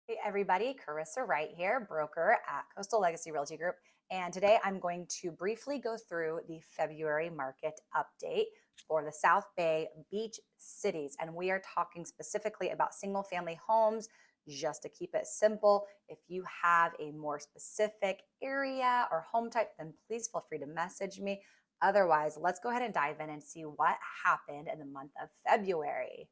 Hey everybody, Carissa Wright here, broker at Coastal Legacy Realty Group. And today I'm going to briefly go through the February market update for the South Bay beach cities. And we are talking specifically about single family homes. Just to keep it simple, if you have a more specific area or home type, then please feel free to message me. Otherwise, let's go ahead and dive in and see what happened in the month of February.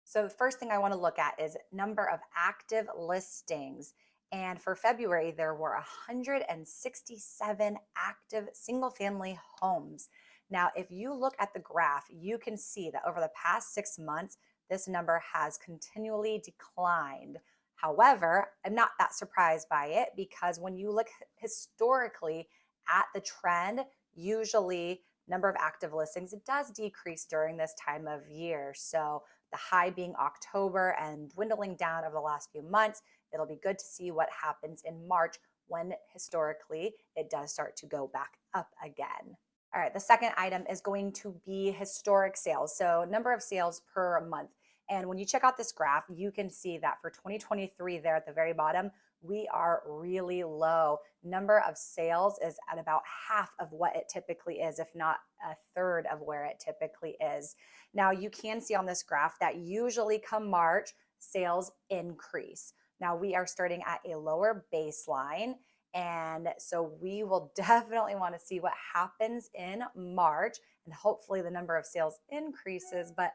So the first thing I want to look at is number of active listings. And for February, there were 167 active single family homes. Now, if you look at the graph, you can see that over the past 6 months, this number has continually declined. However, I'm not that surprised by it because when you look historically at the trend, usually number of active listings, it does decrease during this time of year. So the high being October and dwindling down over the last few months. It'll be good to see what happens in March when historically it does start to go back up again. All right, the second item is going to be historic sales. So number of sales per month. And when you check out this graph, you can see that for 2023 there at the very bottom, we are really low. Number of sales is at about half of what it typically is, if not a third of where it typically is. Now, you can see on this graph that usually come March, sales increase. Now, we are starting at a lower baseline. And so we will definitely want to see what happens in March, and hopefully the number of sales increases, but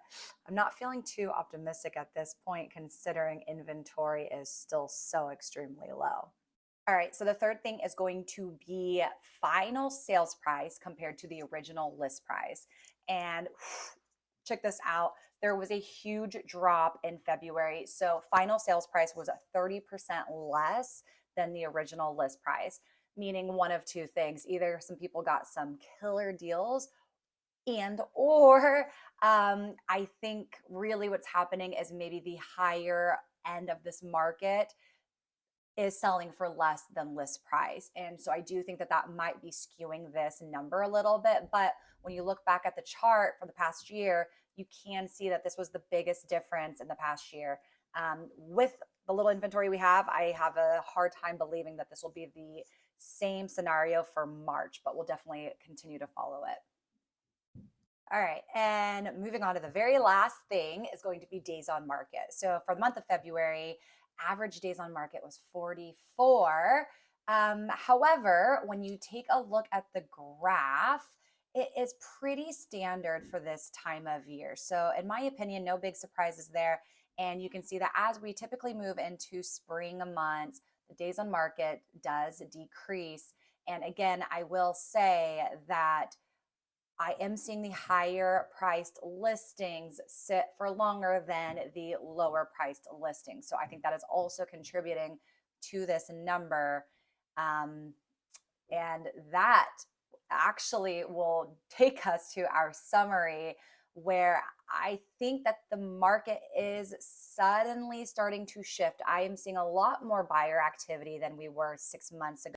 I'm not feeling too optimistic at this point considering inventory is still so extremely low. All right, so the third thing is going to be final sales price compared to the original list price. And check this out. There was a huge drop in February. So final sales price was 30% less than the original list price, meaning one of two things. Either some people got some killer deals I think really what's happening is maybe the higher end of this market is selling for less than list price. And so I do think that that might be skewing this number a little bit. But when you look back at the chart for the past year, you can see that this was the biggest difference in the past year. With the little inventory we have, I have a hard time believing that this will be the same scenario for March, but we'll definitely continue to follow it. All right, and moving on to the very last thing is going to be days on market. So for the month of February, average days on market was 44. However, when you take a look at the graph, it is pretty standard for this time of year. So in my opinion, no big surprises there. And you can see that as we typically move into spring months, the days on market does decrease. And again, I will say that I am seeing the higher priced listings sit for longer than the lower priced listings. So I think that is also contributing to this number. And that actually will take us to our summary, where I think that the market is suddenly starting to shift. I am seeing a lot more buyer activity than we were 6 months ago.